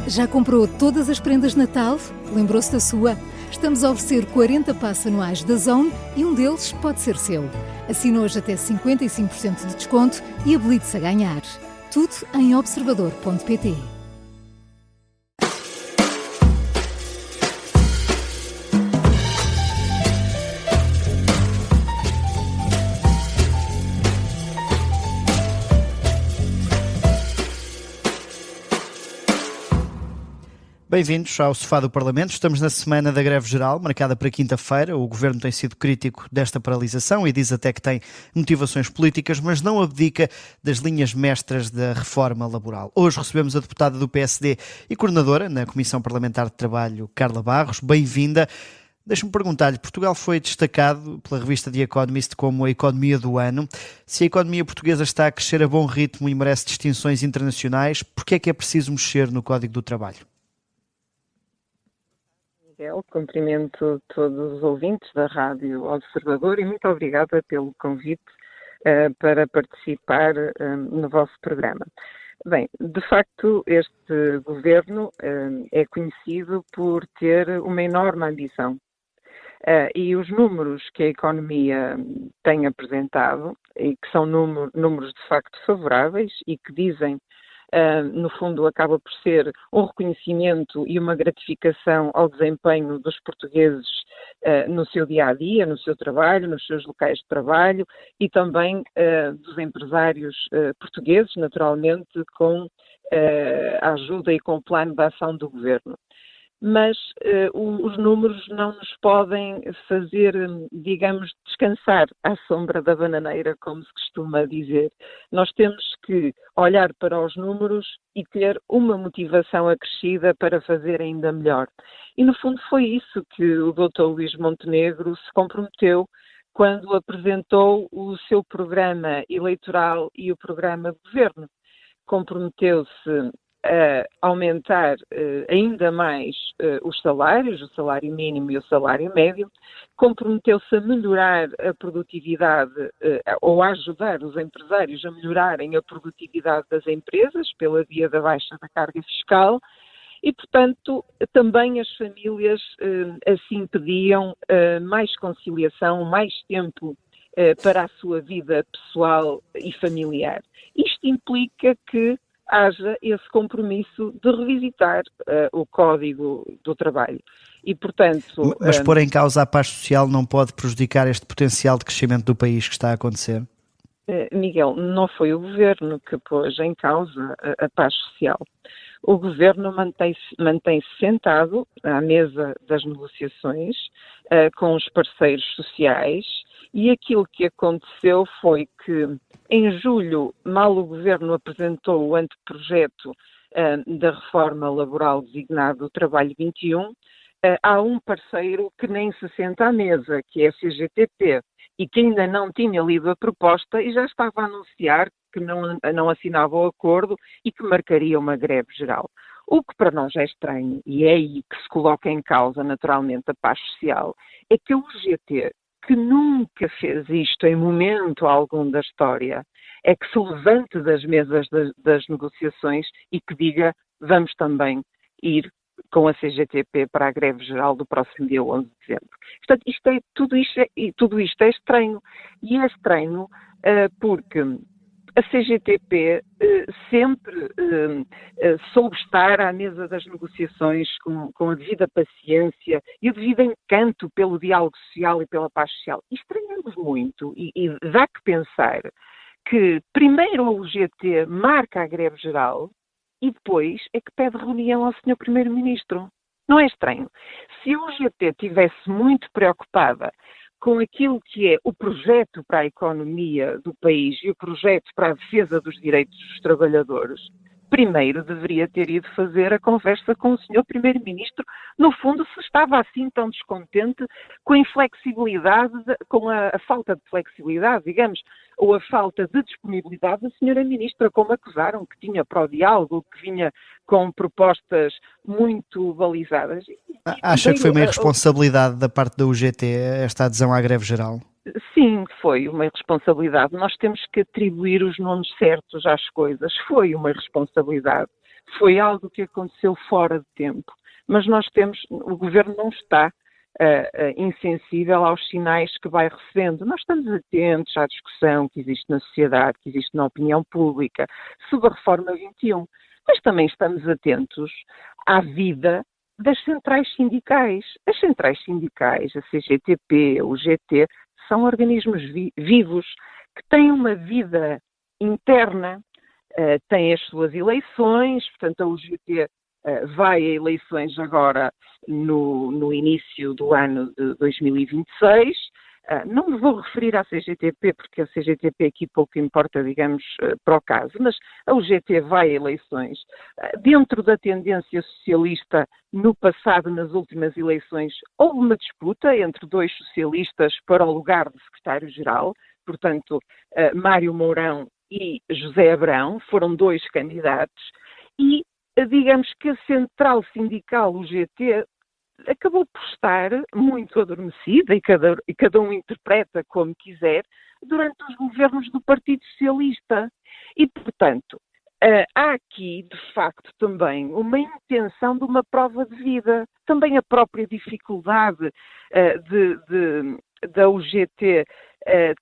Já comprou todas as prendas de Natal? Lembrou-se da sua? Estamos a oferecer 40 passes anuais da Zone e um deles pode ser seu. Assina hoje até 55% de desconto e habilite-se a ganhar. Tudo em observador.pt. Bem-vindos ao Sofá do Parlamento. Estamos na semana da greve geral, marcada para quinta-feira. O Governo tem sido crítico desta paralisação e diz até que tem motivações políticas, mas não abdica das linhas mestras da reforma laboral. Hoje recebemos a deputada do PSD e coordenadora na Comissão Parlamentar de Trabalho, Carla Barros. Bem-vinda. Deixa-me perguntar-lhe, Portugal foi destacado pela revista The Economist como a economia do ano. Se a economia portuguesa está a crescer a bom ritmo e merece distinções internacionais, por que é preciso mexer no Código do Trabalho? Miguel, cumprimento todos os ouvintes da Rádio Observador e muito obrigada pelo convite para participar no vosso programa. Bem, de facto, este governo é conhecido por ter uma enorme ambição e os números que a economia tem apresentado, e que são números de facto favoráveis e que dizem no fundo acaba por ser um reconhecimento e uma gratificação ao desempenho dos portugueses no seu dia-a-dia, no seu trabalho, nos seus locais de trabalho e também dos empresários portugueses, naturalmente, com a ajuda e com o plano de ação do governo. Mas os números não nos podem fazer, digamos, descansar à sombra da bananeira, como se costuma dizer. Nós temos que olhar para os números e ter uma motivação acrescida para fazer ainda melhor. E, no fundo, foi isso que o Dr. Luís Montenegro se comprometeu quando apresentou o seu programa eleitoral e o programa de governo. Comprometeu-se a aumentar ainda mais os salários, o salário mínimo e o salário médio, comprometeu-se a melhorar a produtividade ou a ajudar os empresários a melhorarem a produtividade das empresas pela via da baixa da carga fiscal e, portanto, também as famílias assim pediam mais conciliação, mais tempo para a sua vida pessoal e familiar. Isto implica que haja esse compromisso de revisitar o Código do Trabalho. E, portanto... Mas pôr em causa a paz social não pode prejudicar este potencial de crescimento do país que está a acontecer? Miguel, não foi o Governo que pôs em causa a paz social. O Governo mantém-se sentado à mesa das negociações com os parceiros sociais e aquilo que aconteceu foi que em julho, mal o Governo apresentou o anteprojeto da reforma laboral designado Trabalho 21, há um parceiro que nem se senta à mesa, que é a CGTP, e que ainda não tinha lido a proposta e já estava a anunciar que não assinava o acordo e que marcaria uma greve geral. O que para nós é estranho, e é aí que se coloca em causa naturalmente a paz social, é que a UGT, que nunca fez isto em momento algum da história, é que se levante das mesas das negociações e que diga vamos também ir com a CGTP para a greve geral do próximo dia 11 de dezembro. Portanto, tudo isto é estranho. E é estranho porque a CGTP sempre soube estar à mesa das negociações com a devida paciência e o devido encanto pelo diálogo social e pela paz social. E estranhamos muito e dá que pensar que primeiro a UGT marca a greve geral e depois é que pede reunião ao Sr. Primeiro-Ministro. Não é estranho? Se a UGT estivesse muito preocupada com aquilo que é o projeto para a economia do país e o projeto para a defesa dos direitos dos trabalhadores, primeiro deveria ter ido fazer a conversa com o Sr. Primeiro-Ministro, no fundo, se estava assim tão descontente com a inflexibilidade, com a falta de flexibilidade, digamos, ou a falta de disponibilidade da Sra. Ministra, como acusaram, que tinha para o diálogo, que vinha com propostas muito balizadas. Acha que foi uma irresponsabilidade da parte da UGT esta adesão à greve geral? Sim, foi uma irresponsabilidade. Nós temos que atribuir os nomes certos às coisas. Foi uma irresponsabilidade. foi algo que aconteceu fora de tempo. Mas o Governo não está insensível aos sinais que vai recebendo. Nós estamos atentos à discussão que existe na sociedade, que existe na opinião pública, sobre a Reforma 21, mas também estamos atentos à vida das centrais sindicais. As centrais sindicais, a CGTP, o GT, são organismos vivos que têm uma vida interna, têm as suas eleições, portanto a UGT vai a eleições agora no início do ano de 2026. Não me vou referir à CGTP, porque a CGTP aqui pouco importa, digamos, para o caso, mas a UGT vai a eleições. Dentro da tendência socialista, no passado, nas últimas eleições, houve uma disputa entre dois socialistas para o lugar de secretário-geral, portanto, Mário Mourão e José Abrão foram dois candidatos e digamos que a central sindical, o GT, acabou por estar muito adormecida e cada um interpreta como quiser durante os governos do Partido Socialista. E, portanto, há aqui, de facto, também uma intenção de uma prova de vida. Também a própria dificuldade da UGT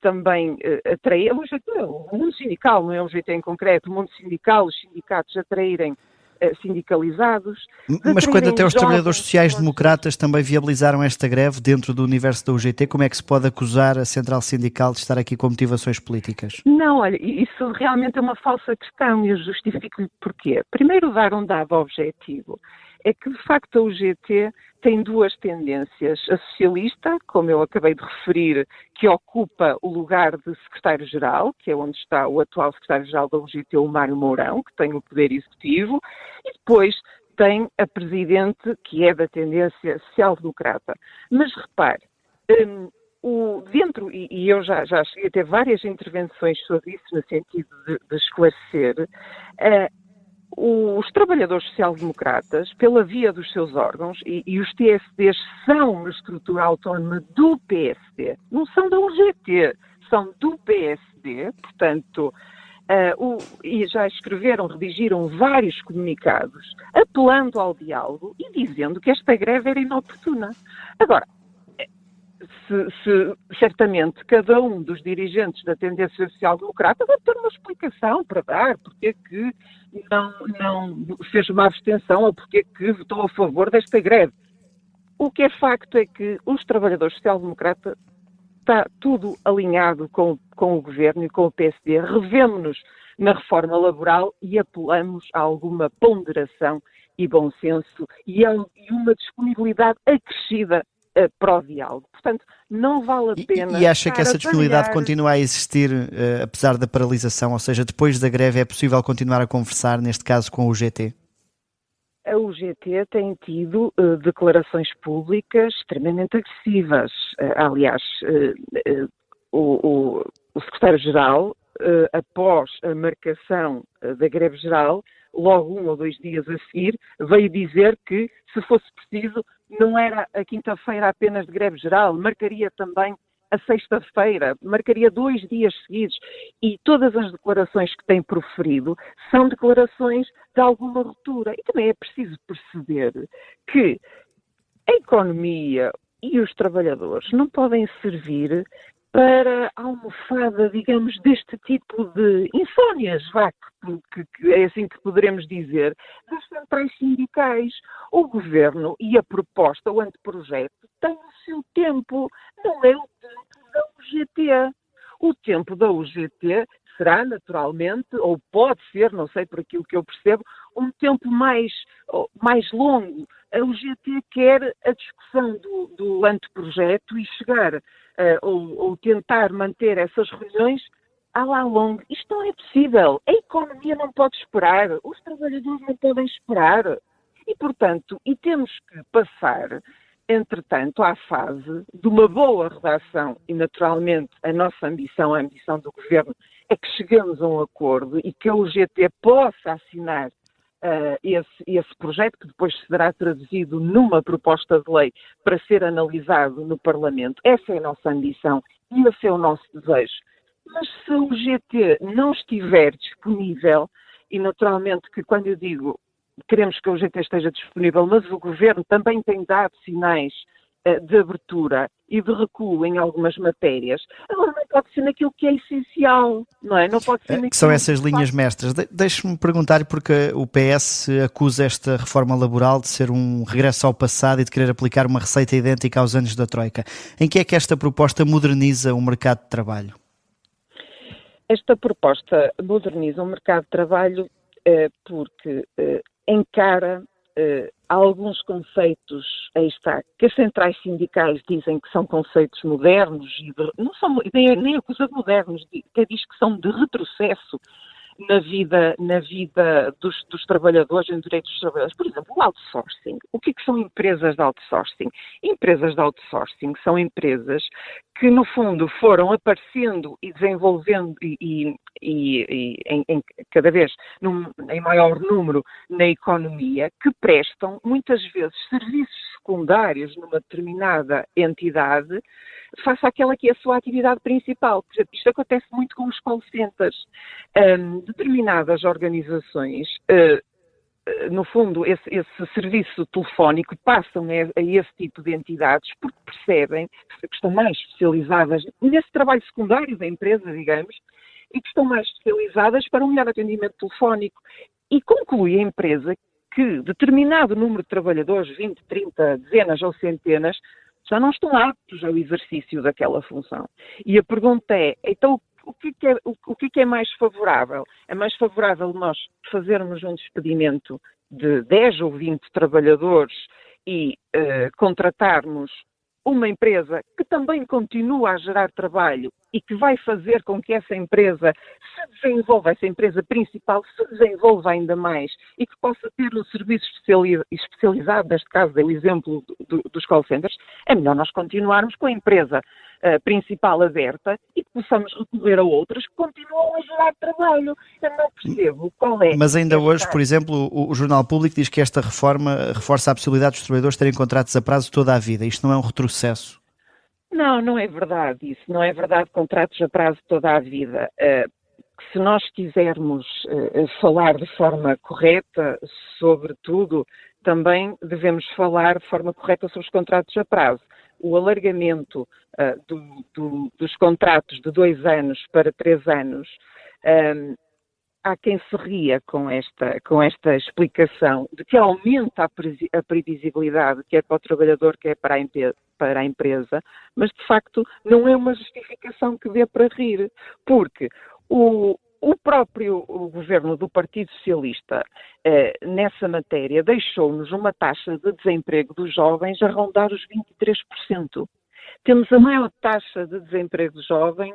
também atrair, o mundo sindical, não é o UGT em concreto, o mundo sindical, os sindicatos atraírem sindicalizados. Mas quando até os trabalhadores sociais-democratas também viabilizaram esta greve dentro do universo da UGT, como é que se pode acusar a central sindical de estar aqui com motivações políticas? Não, olha, isso realmente é uma falsa questão e eu justifico-lhe porquê. Primeiro, dar um dado objetivo. É que, de facto, a UGT tem duas tendências. A socialista, como eu acabei de referir, que ocupa o lugar de secretário-geral, que é onde está o atual secretário-geral da UGT, o Mário Mourão, que tem o poder executivo, e depois tem a presidente, que é da tendência social-democrata. Mas repare, e eu já cheguei a ter várias intervenções sobre isso, no sentido de esclarecer, os trabalhadores social-democratas, pela via dos seus órgãos, e os TSDs são uma estrutura autónoma do PSD, não são da UGT, são do PSD, portanto, e já redigiram vários comunicados apelando ao diálogo e dizendo que esta greve era inoportuna. Agora, certamente cada um dos dirigentes da tendência social-democrata vai ter uma explicação para dar porque é que não fez uma abstenção ou porque é que votou a favor desta greve. O que é facto é que os trabalhadores social-democratas está tudo alinhado com o Governo e com o PSD. Revemo-nos na reforma laboral e apelamos a alguma ponderação e bom senso e uma disponibilidade acrescida para o diálogo. Portanto, não vale a pena... E acha que essa disponibilidade continua a existir, apesar da paralisação? Ou seja, depois da greve é possível continuar a conversar, neste caso com o UGT? A UGT tem tido declarações públicas extremamente agressivas. Aliás, o secretário-geral, após a marcação da greve geral, logo 1 ou 2 dias a seguir, veio dizer que, se fosse preciso, não era a quinta-feira apenas de greve geral, marcaria também a sexta-feira, marcaria 2 dias seguidos. E todas as declarações que tem proferido são declarações de alguma ruptura. E também é preciso perceber que a economia e os trabalhadores não podem servir para a almofada, digamos, deste tipo de insónias, que é assim que poderemos dizer, das centrais sindicais. O Governo e a proposta, o anteprojeto, têm o seu tempo, não é o tempo da UGT. O tempo da UGT será, naturalmente, ou pode ser, não sei por aquilo que eu percebo, um tempo mais longo. A UGT quer a discussão do anteprojeto e chegar ou tentar manter essas reuniões à la longue. Isto não é possível. A economia não pode esperar. Os trabalhadores não podem esperar. E, portanto, temos que passar, entretanto, à fase de uma boa redação. E, naturalmente, a nossa ambição, a ambição do Governo, é que cheguemos a um acordo e que a UGT possa assinar esse projeto, que depois será traduzido numa proposta de lei para ser analisado no Parlamento. Essa é a nossa ambição e esse é o nosso desejo. Mas se o GT não estiver disponível, e naturalmente que quando eu digo queremos que a UGT esteja disponível, mas o Governo também tem dado sinais de abertura e de recuo em algumas matérias. Agora não pode ser naquilo que é essencial, não é? Não pode ser naquilo que são essas linhas mestras. Deixe-me perguntar, porque o PS acusa esta reforma laboral de ser um regresso ao passado e de querer aplicar uma receita idêntica aos anos da Troika. Em que é que esta proposta moderniza o mercado de trabalho? Esta proposta moderniza o mercado de trabalho porque encara alguns conceitos, aí está, que as centrais sindicais dizem que são conceitos modernos, não são nem acusa de modernos, até diz que são de retrocesso na vida dos trabalhadores, em direitos dos trabalhadores. Por exemplo, o outsourcing. O que são empresas de outsourcing? Empresas de outsourcing são empresas que, no fundo, foram aparecendo e desenvolvendo em cada vez em maior número na economia, que prestam, muitas vezes, serviços secundários numa determinada entidade, face àquela que é a sua atividade principal. Por exemplo, isto acontece muito com os call centers. Determinadas organizações, no fundo, esse serviço telefónico passam a esse tipo de entidades porque percebem que estão mais especializadas nesse trabalho secundário da empresa, digamos, e que estão mais especializadas para um melhor atendimento telefónico. E conclui a empresa que determinado número de trabalhadores, 20, 30, dezenas ou centenas, já não estão aptos ao exercício daquela função. E a pergunta é, então, o que é mais favorável? É mais favorável nós fazermos um despedimento de 10 ou 20 trabalhadores e contratarmos uma empresa que também continua a gerar trabalho e que vai fazer com que essa empresa se desenvolva, essa empresa principal se desenvolva ainda mais e que possa ter um serviço especializado, neste caso é o exemplo dos call centers, é melhor nós continuarmos com a empresa principal aberta e que possamos recorrer a outras que continuam a gerar trabalho. Eu não percebo qual é. Mas ainda hoje, por exemplo, o Jornal Público diz que esta reforma reforça a possibilidade dos trabalhadores terem contratos a prazo toda a vida. Isto não é um retrocesso? Não é verdade isso. Não é verdade contratos a prazo toda a vida. Se nós quisermos falar de forma correta sobre tudo, também devemos falar de forma correta sobre os contratos a prazo. O alargamento dos contratos de 2 anos para 3 anos, há quem se ria com esta explicação de que aumenta a previsibilidade, quer para o trabalhador, quer para a empresa, mas de facto não é uma justificação que dê para rir, porque o próprio governo do Partido Socialista, nessa matéria, deixou-nos uma taxa de desemprego dos jovens a rondar os 23%. Temos a maior taxa de desemprego jovem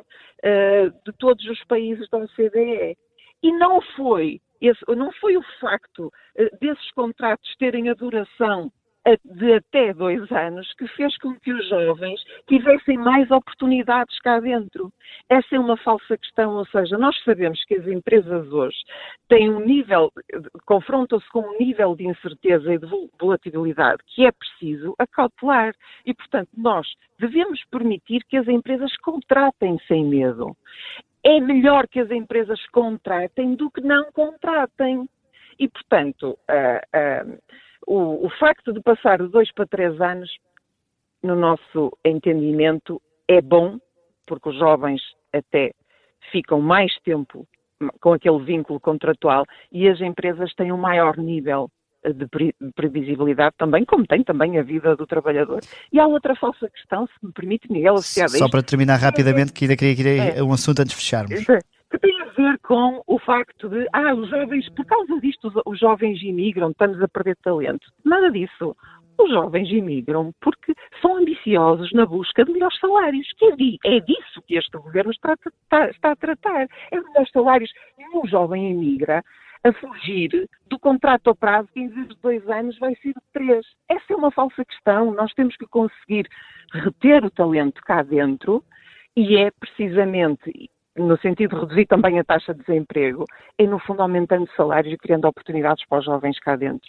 de todos os países da OCDE. E não foi o facto desses contratos terem a duração de até 2 anos que fez com que os jovens tivessem mais oportunidades cá dentro. Essa é uma falsa questão, ou seja, nós sabemos que as empresas hoje têm confrontam-se com um nível de incerteza e de volatilidade que é preciso acautelar. E, portanto, nós devemos permitir que as empresas contratem sem medo. É melhor que as empresas contratem do que não contratem. E, portanto, o facto de passar de 2 para 3 anos, no nosso entendimento, é bom, porque os jovens até ficam mais tempo com aquele vínculo contratual e as empresas têm um maior nível de previsibilidade também, como tem também a vida do trabalhor. E há outra falsa questão, se me permite, Miguel, associada a isto. Só para terminar rapidamente, que ainda queria ir a um assunto antes de fecharmos. Que tem a ver com o facto de, os jovens, por causa disto, os jovens imigram, estamos a perder talento. Nada disso. Os jovens imigram porque são ambiciosos na busca de melhores salários. É disso que este governo está a tratar. É de melhores salários. E um jovem imigra a fugir do contrato a prazo que em vez de 2 anos vai ser de 3. Essa é uma falsa questão. Nós temos que conseguir reter o talento cá dentro e é precisamente no sentido de reduzir também a taxa de desemprego, é no fundo aumentando salários e criando oportunidades para os jovens cá dentro.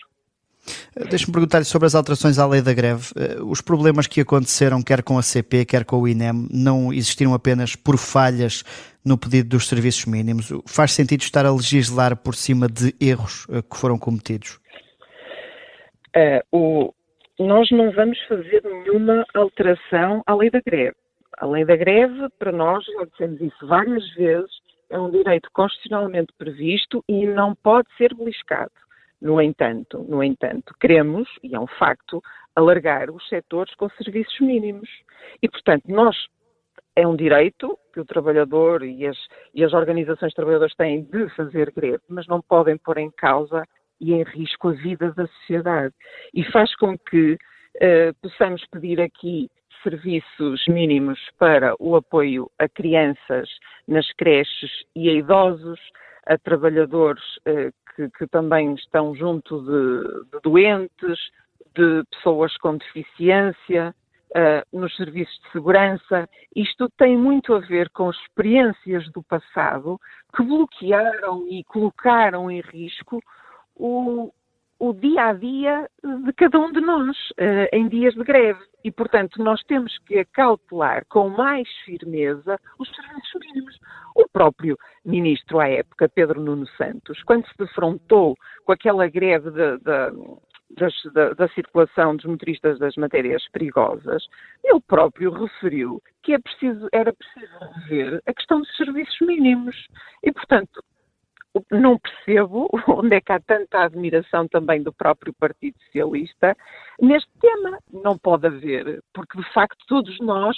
Deixe-me perguntar-lhe sobre as alterações à lei da greve. Os problemas que aconteceram, quer com a CP, quer com o INEM, não existiram apenas por falhas no pedido dos serviços mínimos? Faz sentido estar a legislar por cima de erros que foram cometidos? Nós não vamos fazer nenhuma alteração à lei da greve. A lei da greve, para nós, já dissemos isso várias vezes, é um direito constitucionalmente previsto e não pode ser beliscado. No entanto, queremos, e é um facto, alargar os setores com serviços mínimos. E, portanto, é um direito que o trabalhador e as organizações de trabalhadores têm de fazer greve, mas não podem pôr em causa e em risco a vida da sociedade. E faz com que possamos pedir aqui serviços mínimos para o apoio a crianças nas creches e a idosos, a trabalhadores que também estão junto de doentes, de pessoas com deficiência, nos serviços de segurança. Isto tem muito a ver com experiências do passado que bloquearam e colocaram em risco o dia-a-dia de cada um de nós em dias de greve. E, portanto, nós temos que acautelar com mais firmeza os serviços mínimos. O próprio ministro à época, Pedro Nuno Santos, quando se defrontou com aquela greve da circulação dos motoristas das matérias perigosas, ele próprio referiu que era preciso rever a questão dos serviços mínimos. E, portanto, não percebo onde é que há tanta admiração também do próprio Partido Socialista neste tema. Não pode haver, porque de facto todos nós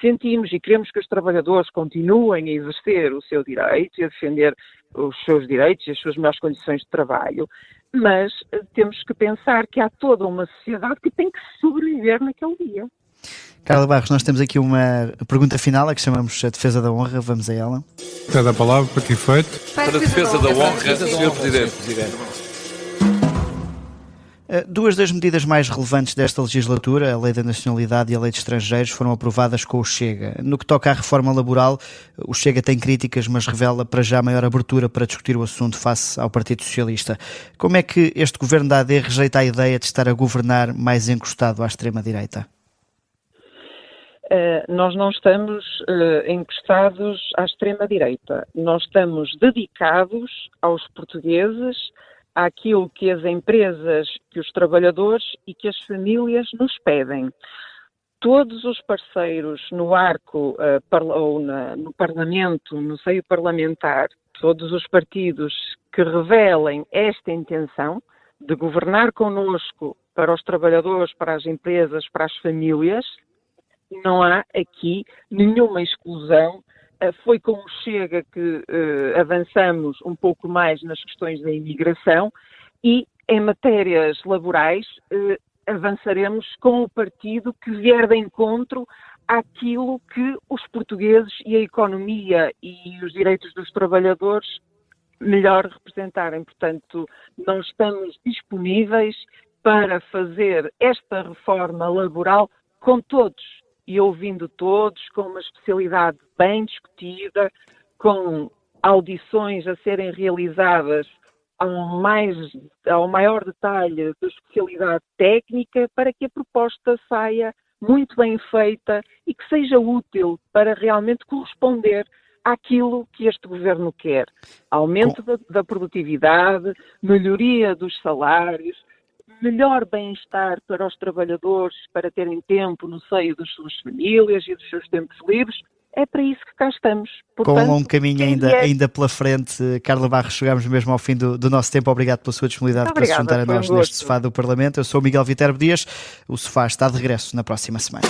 sentimos e queremos que os trabalhadores continuem a exercer o seu direito e a defender os seus direitos e as suas melhores condições de trabalho, mas temos que pensar que há toda uma sociedade que tem que sobreviver naquele dia. Carla Barros, nós temos aqui uma pergunta final, a que chamamos a defesa da honra. Vamos a ela. Pede a palavra para que efeito? Para a defesa da honra, Sr. Presidente. Duas das medidas mais relevantes desta legislatura, a Lei da Nacionalidade e a Lei de Estrangeiros, foram aprovadas com o Chega. No que toca à reforma laboral, o Chega tem críticas, mas revela para já maior abertura para discutir o assunto face ao Partido Socialista. Como é que este governo da AD rejeita a ideia de estar a governar mais encostado à extrema-direita? Nós não estamos encostados à extrema-direita. Nós estamos dedicados aos portugueses, àquilo que as empresas, que os trabalhadores e que as famílias nos pedem. Todos os parceiros no arco ou no Parlamento, no seio parlamentar, todos os partidos que revelem esta intenção de governar connosco para os trabalhadores, para as empresas, para as famílias, não há aqui nenhuma exclusão. Foi com o Chega que avançamos um pouco mais nas questões da imigração e em matérias laborais avançaremos com o partido que vier de encontro àquilo que os portugueses e a economia e os direitos dos trabalhadores melhor representarem. Portanto, não estamos disponíveis para fazer esta reforma laboral com todos e ouvindo todos, com uma especialidade bem discutida, com audições a serem realizadas ao maior detalhe da especialidade técnica, para que a proposta saia muito bem feita e que seja útil para realmente corresponder àquilo que este governo quer. Aumento da produtividade, melhoria dos salários, melhor bem-estar para os trabalhadores, para terem tempo no seio das suas famílias e dos seus tempos livres. É para isso que cá estamos. Portanto, com um longo caminho ainda pela frente. Carla Barros, chegamos mesmo ao fim do nosso tempo. Obrigado pela sua disponibilidade para se juntar a nós neste Sofá do Parlamento. Eu sou o Miguel Viterbo Dias. O Sofá está de regresso na próxima semana.